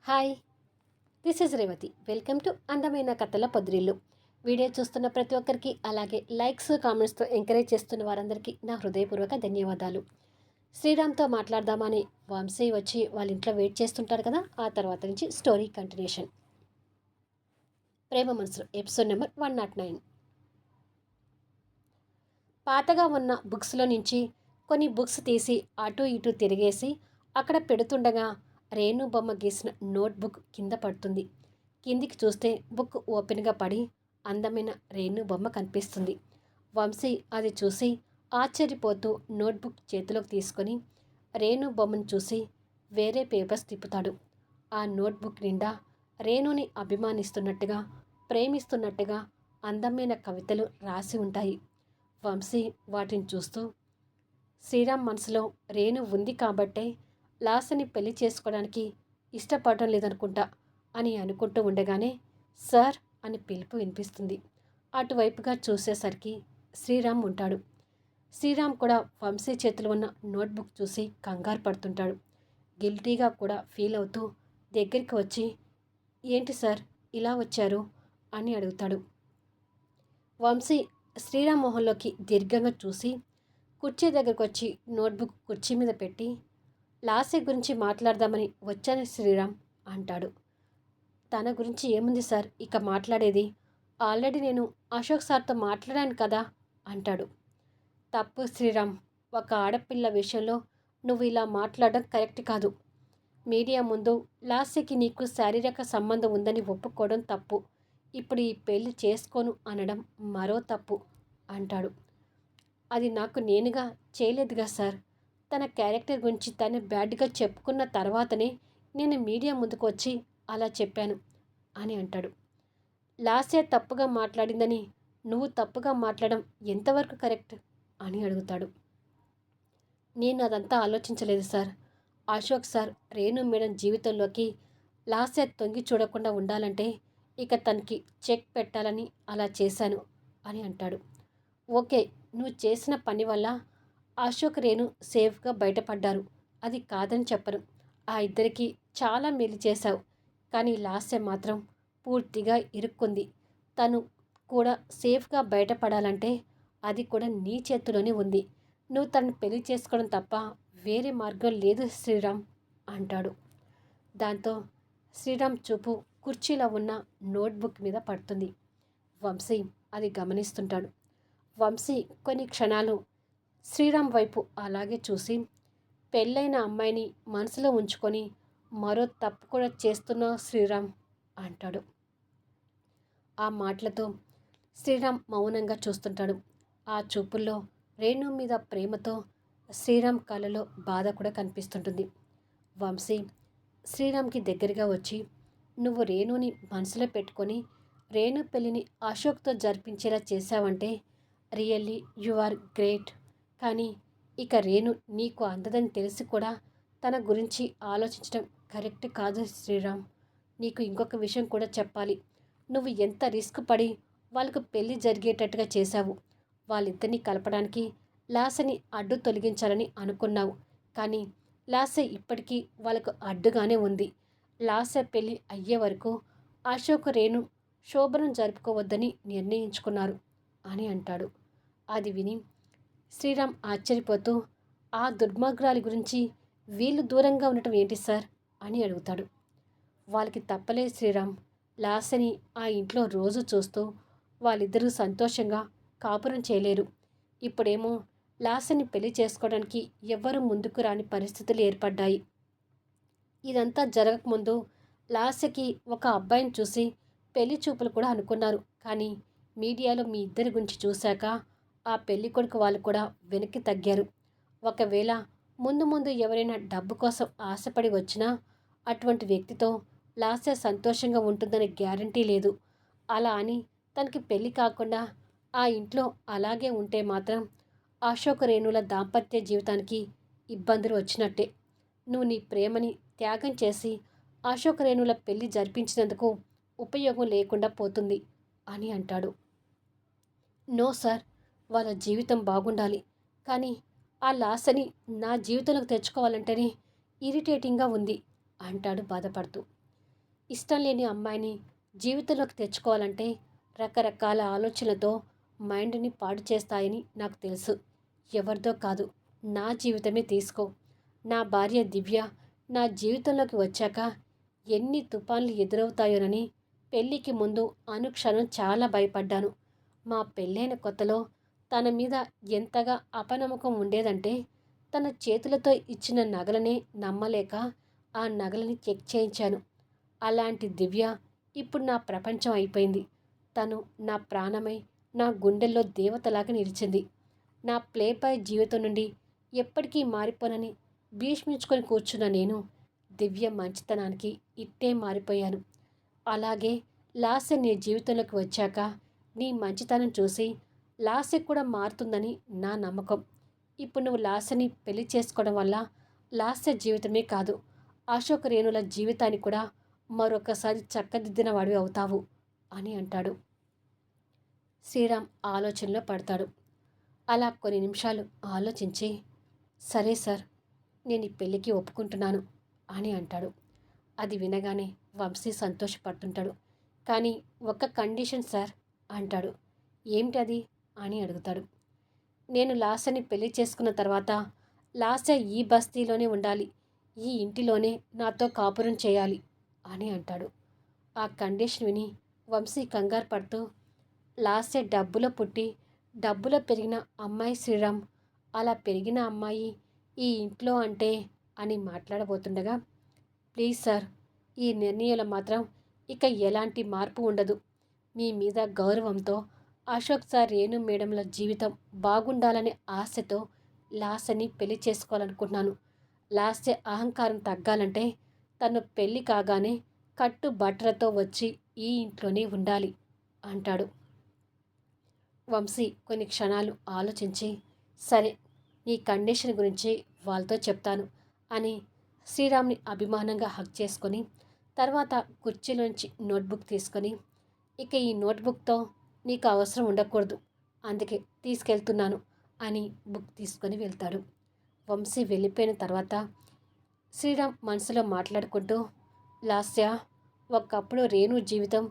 Hi, this is Revathi. Welcome to అందమైన కథల పొద్దురిల్లు. Video చూస్తున్న ప్రతి ఒక్కరికి, అలాగే లైక్స్ కామెంట్స్తో ఎంకరేజ్ చేస్తున్న వారందరికీ నా హృదయపూర్వక ధన్యవాదాలు. శ్రీరామ్తో మాట్లాడదామని వంశీ వచ్చి వాళ్ళ ఇంట్లో వెయిట్ చేస్తుంటారు కదా. ఆ తర్వాత నుంచి స్టోరీ కంటిన్యూషన్. ప్రేమ మనసులు ఎపిసోడ్ నెంబర్ 109. పాతగా ఉన్న బుక్స్లో నుంచి కొన్ని బుక్స్ తీసి అటు ఇటు తిరిగేసి అక్కడ పెడుతుండగా రేణు బొమ్మ గీసిన నోట్బుక్ కింద పడుతుంది. కిందికి చూస్తే బుక్ ఓపెన్గా పడి అందమైన రేణు బొమ్మ కనిపిస్తుంది. వంశీ అది చూసి ఆశ్చర్యపోతూ నోట్బుక్ చేతిలోకి తీసుకొని రేణు బొమ్మను చూసి వేరే పేపర్స్ తిప్పుతాడు. ఆ నోట్బుక్ నిండా రేణుని అభిమానిస్తున్నట్టుగా, ప్రేమిస్తున్నట్టుగా అందమైన కవితలు రాసి ఉంటాయి. వంశీ వాటిని చూస్తూ, శ్రీరామ్ మనసులో రేణు ఉంది కాబట్టే లాస్యని పెళ్లి చేసుకోవడానికి ఇష్టపడటం లేదనుకుంటా అని అనుకుంటూ ఉండగానే సార్ అని పిలుపు వినిపిస్తుంది. అటువైపుగా చూసేసరికి శ్రీరామ్ ఉంటాడు. శ్రీరామ్ కూడా వంశీ చేతిలో ఉన్న నోట్బుక్ చూసి కంగారు పడుతుంటాడు. గిల్టీగా కూడా ఫీల్ అవుతూ దగ్గరికి వచ్చి, ఏంటి సార్ ఇలా వచ్చారు అని అడుగుతాడు. వంశీ శ్రీరామ్ మొహంలోకి దీర్ఘంగా చూసి కుర్చీ దగ్గరకు వచ్చి నోట్బుక్ కుర్చీ మీద పెట్టి, లాస్య గురించి మాట్లాడదామని వచ్చాను శ్రీరామ్ అంటాడు. తన గురించి ఏముంది సార్ ఇక మాట్లాడేది? ఆల్రెడీ నేను అశోక్ సార్తో మాట్లాడాను కదా అంటాడు. తప్పు శ్రీరామ్, ఒక ఆడపిల్ల విషయంలో నువ్వు ఇలా మాట్లాడడం కరెక్ట్ కాదు. మీడియా ముందు లాస్యకి నీకు శారీరక సంబంధం ఉందని ఒప్పుకోవడం తప్పు. ఇప్పుడు ఈ పెళ్లి చేసుకోను అనడం మరో తప్పు అంటాడు. అది నాకు నేనుగా చేయలేదుగా సార్. తన క్యారెక్టర్ గురించి తను బ్యాడ్గా చెప్పుకున్న తర్వాతనే నేను మీడియా ముందుకు వచ్చి అలా చెప్పాను అని అంటాడు. లాస్య తప్పుగా మాట్లాడిందని నువ్వు తప్పుగా మాట్లాడడం ఎంతవరకు కరెక్ట్ అని అడుగుతాడు. నేను అదంతా ఆలోచించలేదు sir. Ashok sir Renu madam జీవితంలోకి లాస్య తొంగి చూడకుండా ఉండాలంటే ఇక తనకి చెక్ పెట్టాలని అలా చేశాను అని అంటాడు. ఓకే, నువ్వు చేసిన పని వల్ల అశోక్ రేణు సేఫ్గా బయటపడ్డారు, అది కాదని చెప్పను. ఆ ఇద్దరికి చాలా మేలు చేశావు. కానీ లాస్య మాత్రం పూర్తిగా ఇరుక్కుంది. తను కూడా సేఫ్గా బయటపడాలంటే అది కూడా నీ చేతిలోనే ఉంది. నువ్వు తనని పెళ్లి చేసుకోవడం తప్ప వేరే మార్గం లేదు శ్రీరామ్ అంటాడు. దాంతో శ్రీరామ్ చూపు కుర్చీలో ఉన్న నోట్బుక్ మీద పడుతుంది. వంశీ అది గమనిస్తుంటాడు. వంశీ కొన్ని క్షణాలు శ్రీరామ్ వైపు అలాగే చూసి, పెళ్ళైన అమ్మాయిని మనసులో ఉంచుకొని మరో తప్పు కూడా చేస్తున్నావు శ్రీరామ్ అంటాడు. ఆ మాటలతో శ్రీరామ్ మౌనంగా చూస్తుంటాడు. ఆ చూపుల్లో రేణు మీద ప్రేమతో శ్రీరామ్ కళ్ళలో బాధ కూడా కనిపిస్తుంటుంది. వంశీ శ్రీరామ్కి దగ్గరగా వచ్చి, నువ్వు రేణుని మనసులో పెట్టుకొని రేణు పెళ్ళిని అశోక్తో జరిపించేలా చేశావంటే రియల్లీ యు ఆర్ గ్రేట్. కానీ ఇక రేణు నీకు అందదని తెలిసి కూడా తన గురించి ఆలోచించడం కరెక్ట్ కాదు శ్రీరామ్. నీకు ఇంకొక విషయం కూడా చెప్పాలి. నువ్వు ఎంత రిస్క్ పడి వాళ్ళకు పెళ్ళి జరిగేటట్టుగా చేశావు. వాళ్ళిద్దరినీ కలపడానికి లాస్యని అడ్డు తొలగించాలని అనుకున్నావు. కానీ లాస్య ఇప్పటికీ వాళ్ళకు అడ్డుగానే ఉంది. లాస్య పెళ్ళి అయ్యే వరకు అశోక్ రేణు శోభనం జరుపుకోవద్దని నిర్ణయించుకున్నారు అని అంటాడు. అది విని శ్రీరామ్ ఆశ్చర్యపోతూ, ఆ దుర్మార్గురాలి గురించి వీళ్ళు దూరంగా ఉండటం ఏంటి సార్ అని అడుగుతాడు. వాళ్ళకి తప్పలేదు శ్రీరామ్. లాస్యని ఆ ఇంట్లో రోజు చూస్తూ వాళ్ళిద్దరూ సంతోషంగా కాపురం చేయలేరు. ఇప్పుడేమో లాస్యని పెళ్లి చేసుకోవడానికి ఎవ్వరూ ముందుకు రాని పరిస్థితులు ఏర్పడ్డాయి. ఇదంతా జరగకముందు లాస్యకి ఒక అబ్బాయిని చూసి పెళ్లి చూపులు కూడా అనుకున్నారు. కానీ మీడియాలో మీ ఇద్దరి గురించి చూశాక ఆ పెళ్లి కొడుకు వాళ్ళు కూడా వెనక్కి తగ్గారు. ఒకవేళ ముందు ముందు ఎవరైనా డబ్బు కోసం ఆశపడి వచ్చినా అటువంటి వ్యక్తితో లాస్య సంతోషంగా ఉంటుందని గ్యారంటీ లేదు. అలా అని తనకి పెళ్లి కాకుండా ఆ ఇంట్లో అలాగే ఉంటే మాత్రం అశోక్ రేణుల దాంపత్య జీవితానికి ఇబ్బందులు వచ్చినట్టే. నువ్వు నీ ప్రేమని త్యాగం చేసి అశోక్ రేణుల పెళ్లి జరిపించినందుకు ఉపయోగం లేకుండా పోతుంది అని అంటాడు. నో సార్, వాళ్ళ జీవితం బాగుండాలి. కానీ ఆ లాస్యని నా జీవితంలోకి తెచ్చుకోవాలంటేనే ఇరిటేటింగ్గా ఉంది అంటాడు బాధపడుతూ. ఇష్టం లేని అమ్మాయిని జీవితంలోకి తెచ్చుకోవాలంటే రకరకాల ఆలోచనలతో మైండ్ని పాడు చేస్తాయని నాకు తెలుసు. ఎవరిదో కాదు, నా జీవితమే తీసుకో. నా భార్య దివ్య నా జీవితంలోకి వచ్చాక ఎన్ని తుఫాన్లు ఎదురవుతాయోనని పెళ్ళికి ముందు అనుక్షణం చాలా భయపడ్డాను. మా పెళ్ళైన కొత్తలో తన మీద ఎంతగా అపనమ్మకం ఉండేదంటే తన చేతులతో ఇచ్చిన నగలనే నమ్మలేక ఆ నగలని చెక్ చేయించాను. అలాంటి దివ్య ఇప్పుడు నా ప్రపంచం అయిపోయింది. తను నా ప్రాణమై నా గుండెల్లో దేవతలాగా నిలిచింది. నా ప్లేబాయ్ జీవితం నుండి ఎప్పటికీ మారిపోనని భీష్మించుకొని కూర్చున్న నేను దివ్య మంచితనానికి ఇట్టే మారిపోయాను. అలాగే లాస్య నీ జీవితంలోకి వచ్చాక నీ మంచితనం చూసి లాస్య కూడా మారుతుందని నా నమ్మకం. ఇప్పుడు నువ్వు లాస్యని పెళ్లి చేసుకోవడం వల్ల లాస్య జీవితమే కాదు, అశోక్ రేణుల జీవితాన్ని కూడా మరొకసారి చక్కదిద్దిన వాడివి అవుతావు అని అంటాడు. శ్రీరామ్ ఆలోచనలో పడతాడు. అలా కొన్ని నిమిషాలు ఆలోచించి, సరే సార్, నేను ఈ పెళ్ళికి ఒప్పుకుంటున్నాను అని అంటాడు. అది వినగానే వంశీ సంతోషపడుతుంటాడు. కానీ ఒక్క కండిషన్ సార్ అంటాడు. ఏమిటది అని అడుగుతాడు. నేను లాస్యని పెళ్లి చేసుకున్న తర్వాత లాస్య ఈ బస్తీలోనే ఉండాలి, ఈ ఇంటిలోనే నాతో కాపురం చేయాలి అని అంటాడు. ఆ కండిషన్ విని వంశీ కంగారు పడుతూ, లాస్య డబ్బులో పుట్టి డబ్బులో పెరిగిన అమ్మాయి శ్రీరామ్, అలా పెరిగిన అమ్మాయి ఈ ఇంట్లో అంటే అని మాట్లాడబోతుండగా, ప్లీజ్ సార్, ఈ నిర్ణయంలో మాత్రం ఇక ఎలాంటి మార్పు ఉండదు. మీ మీద గౌరవంతో అశోక్ సార్ రేణు మేడంల జీవితం బాగుండాలనే ఆశతో లాస్యని పెళ్లి చేసుకోవాలనుకుంటున్నాను. లాస్య అహంకారం తగ్గాలంటే తను పెళ్ళి కాగానే కట్టు బట్టలతో వచ్చి ఈ ఇంట్లోనే ఉండాలి అంటాడు. వంశీ కొన్ని క్షణాలు ఆలోచించి, సరే, నీ కండిషన్ గురించి వాళ్ళతో చెప్తాను అని శ్రీరామ్ని అభిమానంగా హగ్ చేసుకొని తర్వాత కుర్చీలోంచి నోట్బుక్ తీసుకొని, ఇక ఈ నోట్బుక్తో నీకు అవసరం ఉండకూడదు, అందుకే తీసుకెళ్తున్నాను అని బుక్ తీసుకొని వెళ్తాడు. వంశీ వెళ్ళిపోయిన తర్వాత శ్రీరామ్ మనసులో మాట్లాడుకుంటూ, లాస్య, ఒకప్పుడు రేణు జీవితం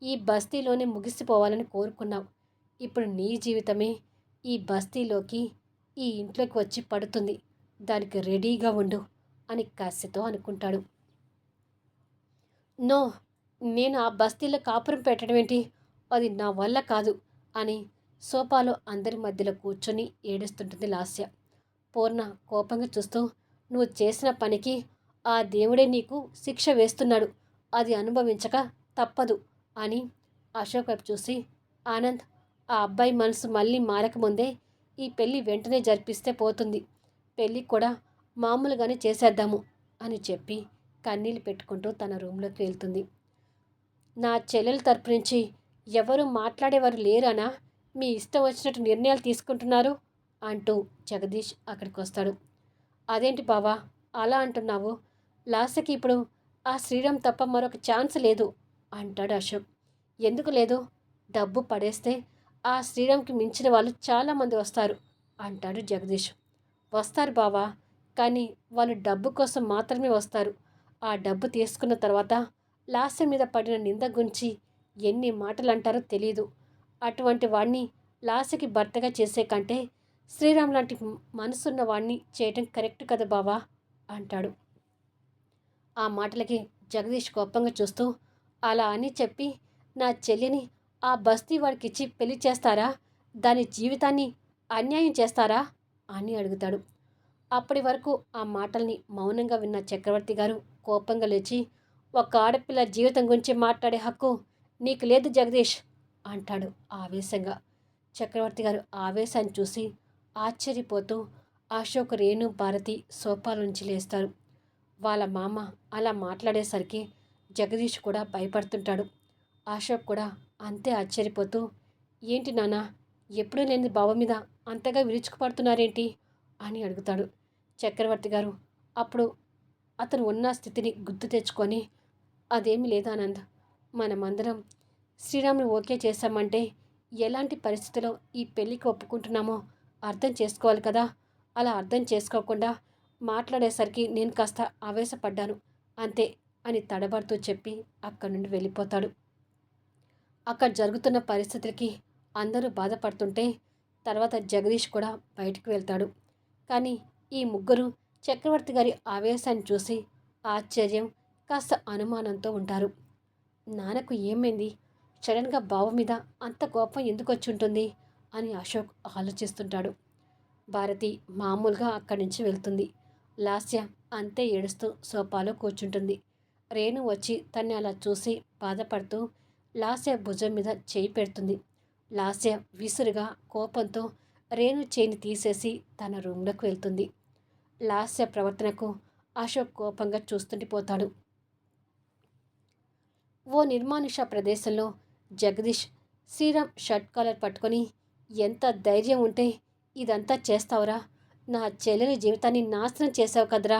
ఈ బస్తీలోనే ముగిసిపోవాలని కోరుకున్నావు. ఇప్పుడు నీ జీవితమే ఈ బస్తీలోకి, ఈ ఇంట్లోకి వచ్చి పడుతుంది. దానికి రెడీగా ఉండు అని కసితో అనుకుంటాడు. నో, నేను ఆ బస్తీలో కాపురం పెట్టడం ఏంటి, అది నా వల్ల కాదు అని సోఫాలో అందరి మధ్యలో కూర్చొని ఏడుస్తుంటుంది లాస్య. పూర్ణ కోపంగా చూస్తూ, నువ్వు చేసిన పనికి ఆ దేవుడే నీకు శిక్ష వేస్తున్నాడు, అది అనుభవించక తప్పదు అని అశోక్ వైపు చూసి, ఆనంద్, ఆ అబ్బాయి మనసు మళ్ళీ మారకముందే ఈ పెళ్ళి వెంటనే జరిపిస్తే పోతుంది. పెళ్ళి కూడా మామూలుగానే చేసేద్దాము అని చెప్పి కన్నీళ్ళు పెట్టుకుంటూ తన రూమ్లోకి వెళ్తుంది. నా చెల్లెల తరపు నుంచి ఎవరు మాట్లాడేవారు లేరనా మీ ఇష్టం వచ్చినట్టు నిర్ణయాలు తీసుకుంటున్నారు అంటూ జగదీష్ అక్కడికి వస్తాడు. అదేంటి బావా అలా అంటున్నావు, లాస్యకి ఇప్పుడు ఆ శ్రీరామ్ తప్ప మరొక ఛాన్స్ లేదు అంటాడు అశోక్. ఎందుకు లేదు, డబ్బు పడేస్తే ఆ శ్రీరామ్కి మించిన వాళ్ళు చాలామంది వస్తారు అంటాడు జగదీష్. వస్తారు బావా, కానీ వాళ్ళు డబ్బు కోసం మాత్రమే వస్తారు. ఆ డబ్బు తీసుకున్న తర్వాత లాస్య మీద పడిన నింద గురించి ఎన్ని మాటలు అంటారో తెలీదు. అటువంటి వాణ్ణి లాస్యకి భర్తగా చేసే కంటే శ్రీరామ్ లాంటి మనసున్న వాణ్ణి చేయటం కరెక్ట్ కదా బావా అంటాడు. ఆ మాటలకి జగదీష్ కోపంగా చూస్తూ, అలా అని చెప్పి నా చెల్లిని ఆ బస్తీ వాడికిచ్చి పెళ్లి చేస్తారా, దాని జీవితాన్ని అన్యాయం చేస్తారా అని అడుగుతాడు. అప్పటి వరకు ఆ మాటల్ని మౌనంగా విన్న చక్రవర్తి గారు కోపంగా లేచి, ఒక ఆడపిల్ల జీవితం గురించి మాట్లాడే హక్కు నీకు లేదు జగదీష్ అంటాడు ఆవేశంగా. చక్రవర్తి గారు ఆవేశాన్ని చూసి ఆశ్చర్యపోతూ అశోక్, రేణు, భారతి సోఫాల నుంచి లేస్తారు. వాళ్ళ మామ అలా మాట్లాడేసరికి జగదీష్ కూడా భయపడుతుంటాడు. అశోక్ కూడా అంతే ఆశ్చర్యపోతూ, ఏంటి నాన్న, ఎప్పుడూ లేని బావ మీద అంతగా విరుచుకుపడుతున్నారేంటి అని అడుగుతాడు. చక్రవర్తి గారు అప్పుడు అతను ఉన్న స్థితిని గుర్తు తెచ్చుకొని, అదేమీ లేదానంద్, మనమందరం శ్రీరామ్ని ఓకే చేశామంటే ఎలాంటి పరిస్థితిలో ఈ పెళ్ళికి ఒప్పుకుంటున్నామో అర్థం చేసుకోవాలి కదా. అలా అర్థం చేసుకోకుండా మాట్లాడేసరికి నేను కాస్త ఆవేశపడ్డాను, అంతే అని తడబడుతూ చెప్పి అక్కడి నుండి వెళ్ళిపోతాడు. అక్కడ జరుగుతున్న పరిస్థితులకి అందరూ బాధపడుతుంటే తర్వాత జగదీష్ కూడా బయటికి వెళ్తాడు. కానీ ఈ ముగ్గురు చక్రవర్తి గారి ఆవేశాన్ని చూసి ఆశ్చర్యం, కాస్త అనుమానంతో ఉంటారు. నాన్నకు ఏమైంది? సడన్గా బావ మీద అంత కోపం ఎందుకు వచ్చి ఉంటుంది అని అశోక్ ఆలోచిస్తుంటాడు. భారతి మామూలుగా అక్కడి నుంచి వెళ్తుంది. లాస్య అంతే ఏడుస్తూ సోఫాలో కూర్చుంటుంది. రేణు వచ్చి తన్ని అలా చూసి బాధపడుతూ లాస్య భుజం మీద చేయి పెడుతుంది. లాస్య విసురుగా కోపంతో రేణు చేయిని తీసేసి తన రూమ్లోకి వెళ్తుంది. లాస్య ప్రవర్తనకు అశోక్ కోపంగా చూస్తుండిపోతాడు. ఓ నిర్మానుష ప్రదేశంలో జగదీష్ శ్రీరామ్ షర్ట్ కాలర్ పట్టుకొని, ఎంత ధైర్యం ఉంటే ఇదంతా చేస్తావురా? నా చెల్లెలి జీవితాన్ని నాశనం చేసావు కదరా?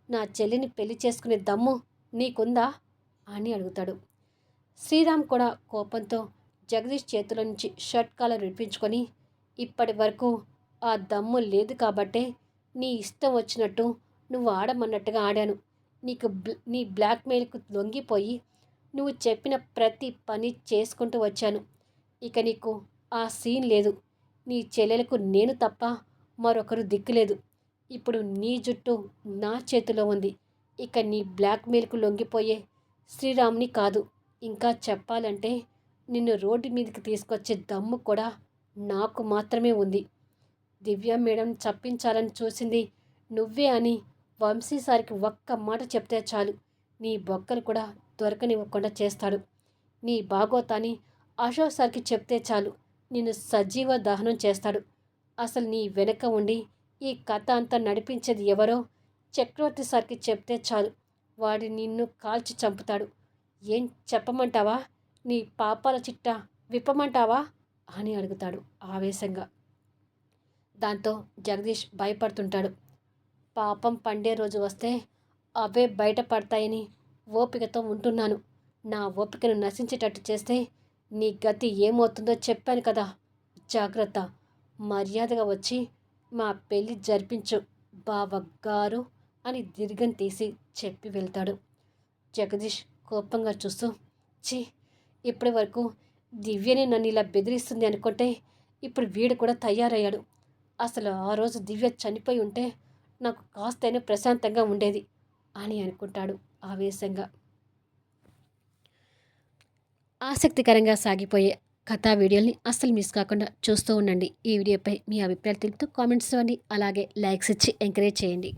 నా చెల్లిని పెళ్లి చేసుకునే దమ్ము నీకుందా అని అడుగుతాడు. శ్రీరామ్ కూడా కోపంతో జగదీష్ చేతిలో నుంచి షర్ట్ కాలర్ విడిపించుకొని, ఇప్పటి వరకు ఆ దమ్ము లేదు కాబట్టే నీ ఇష్టం వచ్చినట్టు నువ్వు ఆడమన్నట్టుగా ఆడాను. నీ బ్లాక్మెయిల్కు లొంగిపోయి నువ్వు చెప్పిన ప్రతి పని చేసుకుంటూ వచ్చాను. ఇక నీకు ఆ సీన్ లేదు. నీ చెల్లెలకు నేను తప్ప మరొకరు దిక్కులేదు. ఇప్పుడు నీ జుట్టు నా చేతిలో ఉంది. ఇక నీ బ్లాక్మెయిల్కు లొంగిపోయే శ్రీరామ్ని కాదు. ఇంకా చెప్పాలంటే నిన్ను రోడ్డు మీదకి తీసుకొచ్చే దమ్ము కూడా నాకు మాత్రమే ఉంది. దివ్య మేడం చప్పించాలని చూసింది నువ్వే అని వంశీసారికి ఒక్క మాట చెప్తే చాలు, నీ బొక్కలు కూడా దొరకనివ్వకుండా చేస్తాడు. నీ బాగోతాని అశోక్ సార్కి చెప్తే చాలు, నిన్ను సజీవ దహనం చేస్తాడు. అసలు నీ వెనక ఉండి ఈ కథ అంతా నడిపించేది ఎవరో చక్రవర్తి సార్కి చెప్తే చాలు, వాడి నిన్ను కాల్చి చంపుతాడు. ఏం చెప్పమంటావా? నీ పాపాల చిట్టా విప్పమంటావా అని అడుగుతాడు ఆవేశంగా. దాంతో జగదీష్ భయపడుతుంటాడు. పాపం పండే రోజు వస్తే అవే బయటపడతాయని ఓపికతో ఉంటున్నాను. నా ఓపికను నశించేటట్టు చేస్తే నీ గతి ఏమవుతుందో చెప్పాను కదా. జాగ్రత్త. మర్యాదగా వచ్చి మా పెళ్ళి జరిపించు బావగారు అని దీర్ఘం తీసి చెప్పి వెళ్తాడు. జగదీష్ కోపంగా చూస్తూ, ఛీ, ఇప్పటి వరకు దివ్యనే నన్ను ఇలా బెదిరిస్తుంది అనుకుంటే ఇప్పుడు వీడు కూడా తయారయ్యాడు. అసలు ఆ రోజు దివ్య చనిపోయి ఉంటే నాకు కాస్తైనా ప్రశాంతంగా ఉండేది అని అనుకుంటాడు ఆవేశంగా. ఆసక్తికరంగా సాగిపోయే కథా వీడియోని అస్సలు మిస్ కాకుండా చూస్తూ ఉండండి. ఈ వీడియోపై మీ అభిప్రాయాలు తెలుపుతూ కామెంట్స్ ఇవ్వండి. అలాగే లైక్స్ ఇచ్చి ఎంకరేజ్ చేయండి.